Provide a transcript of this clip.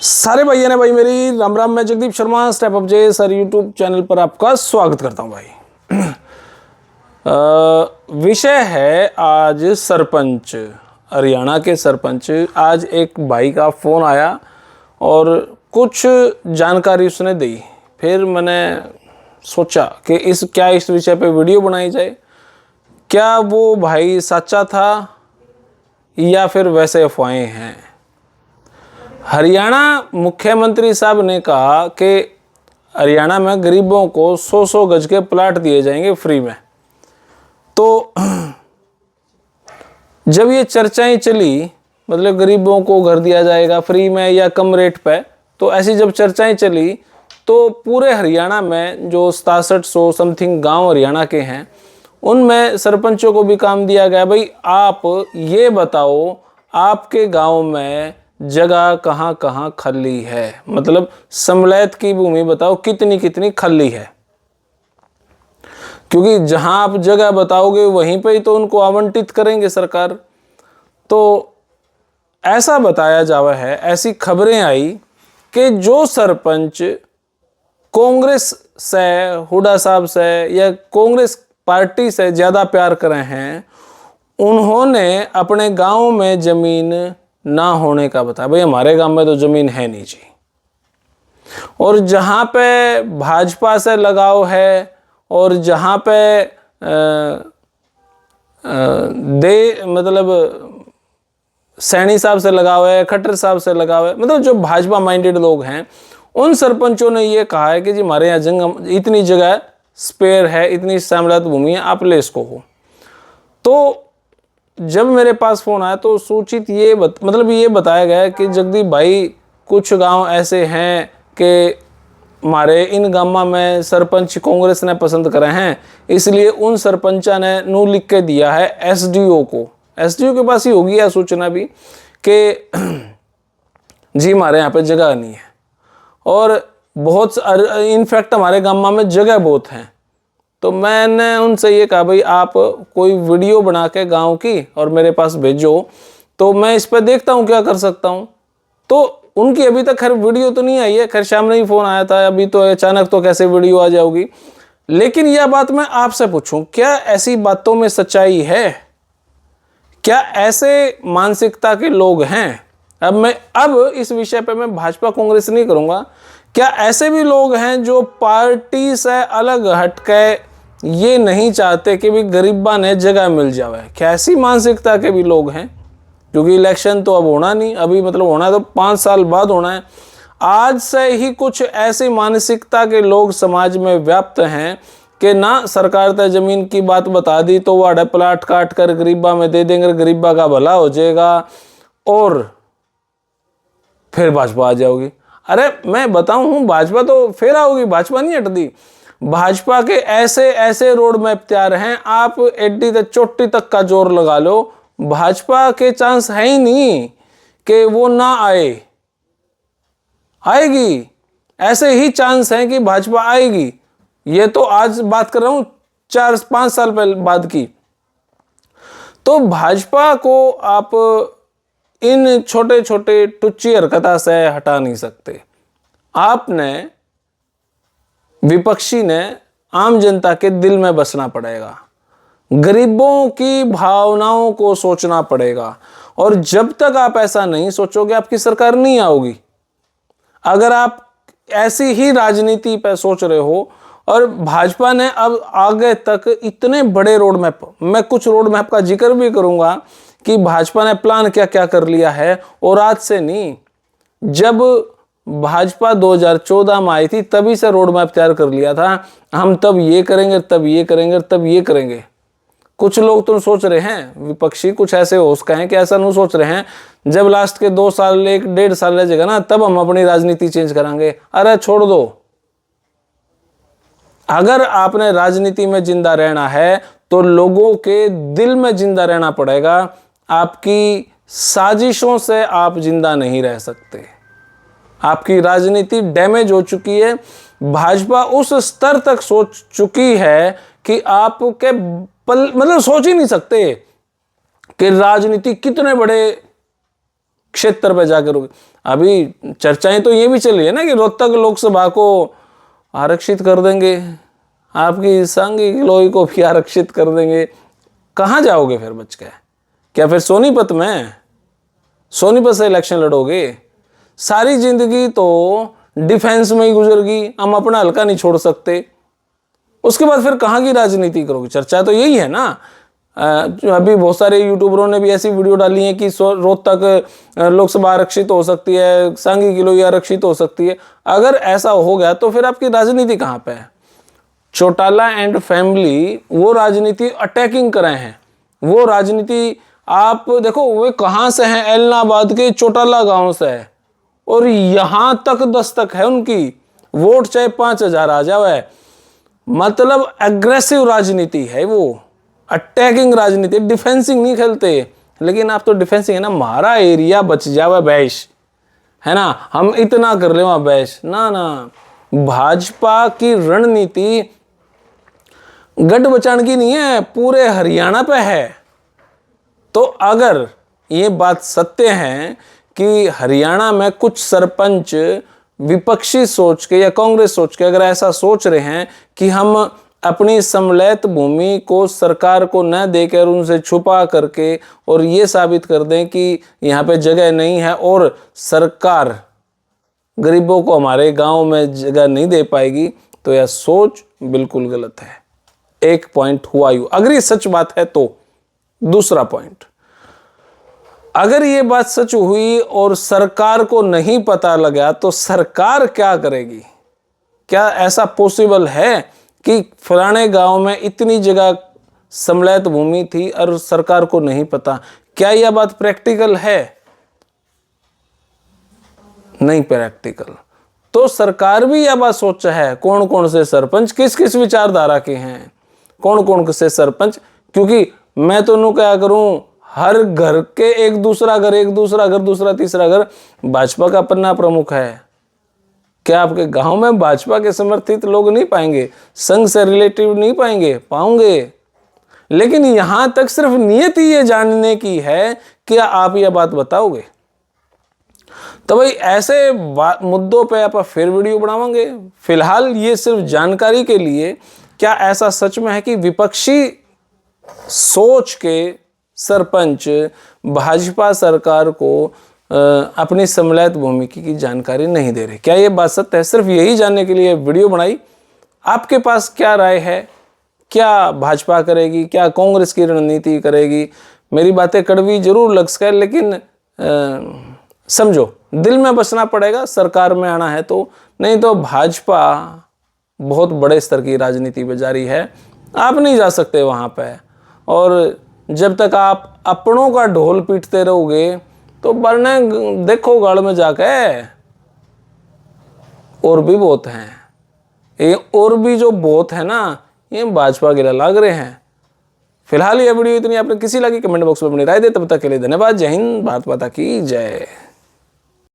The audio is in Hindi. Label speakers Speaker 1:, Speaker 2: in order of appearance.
Speaker 1: सारे भाइयों ने भाई मेरी राम राम। मैं जगदीप शर्मा स्टेप अप जे सर यूट्यूब चैनल पर आपका स्वागत करता हूं भाई। विषय है आज सरपंच, हरियाणा के सरपंच। आज एक भाई का फ़ोन आया और कुछ जानकारी उसने दी। फिर मैंने सोचा कि इस विषय पे वीडियो बनाई जाए। क्या वो भाई सच्चा था या फिर वैसे अफवाहें हैं। हरियाणा मुख्यमंत्री साहब ने कहा कि हरियाणा में गरीबों को 100-100 गज के प्लाट दिए जाएंगे फ्री में। तो जब ये चर्चाएं चली, मतलब गरीबों को घर दिया जाएगा फ्री में या कम रेट पे, तो ऐसी जब चर्चाएं चली तो पूरे हरियाणा में जो 6700 समथिंग गांव हरियाणा के हैं, उनमें सरपंचों को भी काम दिया गया। भाई आप ये बताओ आपके गांव में जगह कहाँ कहाँ खाली है, मतलब समलैत की भूमि बताओ कितनी कितनी खाली है। क्योंकि जहां आप जगह बताओगे वहीं पे ही तो उनको आवंटित करेंगे सरकार। तो ऐसा बताया जावा है, ऐसी खबरें आई कि जो सरपंच कांग्रेस से, हुड्डा साहब से या कांग्रेस पार्टी से ज़्यादा प्यार कर रहे हैं, उन्होंने अपने गांव में ज़मीन ना होने का बताया। भाई हमारे गांव में तो ज़मीन है नहीं जी। और जहां पे भाजपा से लगाव है और जहां पे मतलब सैनी साहब से लगाव है, खट्टर साहब से लगाव है, मतलब जो भाजपा माइंडेड लोग हैं, उन सरपंचों ने ये कहा है कि जी हमारे यहाँ इतनी जगह स्पेयर है, इतनी समलैत भूमि है, आप ले इसको हो। तो जब मेरे पास फ़ोन आया तो सूचित ये बताया गया कि जगदीप भाई कुछ गांव ऐसे हैं कि हमारे इन गांव में सरपंच कांग्रेस ने पसंद करे हैं, इसलिए उन सरपंचा ने नू लिख के दिया है एसडीओ को। एसडीओ के पास ही होगी यह सूचना भी कि जी हमारे यहाँ पे जगह नहीं है। और बहुत इनफैक्ट हमारे गांव में जगह बहुत हैं। तो मैंने उनसे ये कहा भाई आप कोई वीडियो बना के गाँव की और मेरे पास भेजो, तो मैं इस पर देखता हूँ क्या कर सकता हूँ। तो उनकी अभी तक खैर वीडियो तो नहीं आई है, खैर शाम में ही फ़ोन आया था, अभी तो अचानक तो कैसे वीडियो आ जाओगी। लेकिन यह बात मैं आपसे पूछूं, क्या ऐसी बातों में सच्चाई है? क्या ऐसे मानसिकता के लोग हैं? अब इस विषय पे मैं भाजपा कांग्रेस नहीं करूँगा। क्या ऐसे भी लोग हैं जो पार्टी से अलग हटके ये नहीं चाहते कि भी गरीबा ने जगह मिल जाए? कैसी मानसिकता के भी लोग हैं? क्योंकि इलेक्शन तो अब होना नहीं, अभी मतलब होना तो 5 साल बाद होना है। आज से ही कुछ ऐसी मानसिकता के लोग समाज में व्याप्त हैं कि ना सरकार तय जमीन की बात बता दी तो वो अड़े प्लाट काट कर गरीबा में दे देंगे, गरीबा का भला हो जाएगा और फिर भाजपा आ जाओगी। अरे मैं बताऊं, भाजपा तो फेरा होगी, भाजपा नहीं हटती। भाजपा के ऐसे ऐसे रोड मैप तैयार हैं, आप एड्डी तक चोटी तक का जोर लगा लो, भाजपा के चांस है ही नहीं कि वो ना आएगी। ऐसे ही चांस है कि भाजपा आएगी। ये तो आज बात कर रहा हूं 4-5 साल पहले बाद की। तो भाजपा को आप इन छोटे छोटे टुच्ची हरकता से हटा नहीं सकते। आपने, विपक्षी ने, आम जनता के दिल में बसना पड़ेगा, गरीबों की भावनाओं को सोचना पड़ेगा। और जब तक आप ऐसा नहीं सोचोगे आपकी सरकार नहीं आओगी। अगर आप ऐसी ही राजनीति पर सोच रहे हो, और भाजपा ने अब आगे तक इतने बड़े रोड मैप, मैं कुछ रोड मैप का जिक्र भी करूंगा कि भाजपा ने प्लान क्या क्या कर लिया है। और आज से नहीं, जब भाजपा 2014 में आई थी तभी से रोड मैप तैयार कर लिया था, हम तब ये करेंगे, तब ये करेंगे, तब ये करेंगे। कुछ लोग तो सोच रहे हैं, विपक्षी कुछ ऐसे होश का है कि ऐसा नहीं सोच रहे हैं जब लास्ट के 2 साल 1-1.5 साल रह जाएगा ना तब हम अपनी राजनीति चेंज करेंगे। अरे छोड़ दो। अगर आपने राजनीति में जिंदा रहना है तो लोगों के दिल में जिंदा रहना पड़ेगा। आपकी साजिशों से आप जिंदा नहीं रह सकते। आपकी राजनीति डैमेज हो चुकी है। भाजपा उस स्तर तक सोच चुकी है कि आपके मतलब सोच ही नहीं सकते कि राजनीति कितने बड़े क्षेत्र पे जाकर होगी। अभी चर्चाएं तो ये भी चल रही है ना कि रोहतक लोकसभा को आरक्षित कर देंगे, आपकी सांघिक लोई को भी आरक्षित कर देंगे। कहाँ जाओगे फिर बच के? क्या फिर सोनीपत से इलेक्शन लड़ोगे? सारी जिंदगी तो डिफेंस में ही गुजर गई, हम अपना हल्का नहीं छोड़ सकते। उसके बाद फिर कहाँ की राजनीति करोगे? चर्चा तो यही है ना। अभी बहुत सारे यूट्यूबरों ने भी ऐसी वीडियो डाली है कि रोहतक लोकसभा आरक्षित हो सकती है, सांघिक लोई आरक्षित हो सकती है। अगर ऐसा हो गया तो फिर आपकी राजनीति कहाँ पे है? चौटाला एंड फैमिली वो राजनीति अटैकिंग कर रहे हैं। वो राजनीति आप देखो वे कहाँ से हैं, एलनाबाद के चौटाला गांव से है, और यहां तक दस्तक है उनकी। वोट चाहे 5,000 आ जाए, मतलब एग्रेसिव राजनीति है वो, अटैकिंग राजनीति, डिफेंसिंग नहीं खेलते। लेकिन आप तो डिफेंसिंग है ना, हमारा एरिया बच जावे बैश, है ना, हम इतना कर ले वहां बैश ना ना। भाजपा की रणनीति गढ़ बचाने की नहीं है, पूरे हरियाणा पे है। तो अगर ये बात सत्य है कि हरियाणा में कुछ सरपंच विपक्षी सोच के या कांग्रेस सोच के अगर ऐसा सोच रहे हैं कि हम अपनी समलैत भूमि को सरकार को न देकर उनसे छुपा करके और ये साबित कर दें कि यहाँ पे जगह नहीं है और सरकार गरीबों को हमारे गांव में जगह नहीं दे पाएगी, तो यह सोच बिल्कुल गलत है। एक पॉइंट हुआ यू। अगर ये सच बात है तो दूसरा पॉइंट, अगर ये बात सच हुई और सरकार को नहीं पता लगा तो सरकार क्या करेगी? क्या ऐसा पॉसिबल है कि फलाने गांव में इतनी जगह समलैत भूमि थी और सरकार को नहीं पता? क्या यह बात प्रैक्टिकल है? नहीं प्रैक्टिकल। तो सरकार भी यह बात सोचा है कौन कौन से सरपंच किस किस विचारधारा के हैं, कौन कौन से सरपंच, क्योंकि मैं तो नु क्या करूं, हर घर के एक दूसरा घर दूसरा तीसरा घर भाजपा का पन्ना प्रमुख है। क्या आपके गांव में भाजपा के समर्थित लोग नहीं पाएंगे? संघ से रिलेटिव नहीं पाएंगे? लेकिन यहां तक सिर्फ नियत ये जानने की है, क्या आप यह बात बताओगे? तो भाई ऐसे मुद्दों पे आप फिर वीडियो बनावांगे। फिलहाल ये सिर्फ जानकारी के लिए, क्या ऐसा सच में है कि विपक्षी सोच के सरपंच भाजपा सरकार को अपनी समलैत भूमि की जानकारी नहीं दे रहे? क्या ये बात सत्य है? सिर्फ यही जानने के लिए वीडियो बनाई। आपके पास क्या राय है? क्या भाजपा करेगी, क्या कांग्रेस की रणनीति करेगी? मेरी बातें कड़वी जरूर लग सके, लेकिन समझो दिल में बसना पड़ेगा। सरकार में आना है तो, नहीं तो भाजपा बहुत बड़े स्तर की राजनीति में जारी है, आप नहीं जा सकते वहां पे। और जब तक आप अपनों का ढोल पीटते रहोगे तो वरना देखो गढ़ में जाके और भी बहुत हैं, ये और भी जो बहुत है ना, ये भाजपा के लिए लग रहे हैं। फिलहाल ये वीडियो इतनी, आपने किसी लगी कमेंट बॉक्स में अपनी राय दे। तब तक के लिए धन्यवाद। जय हिंद, भारत माता की जय।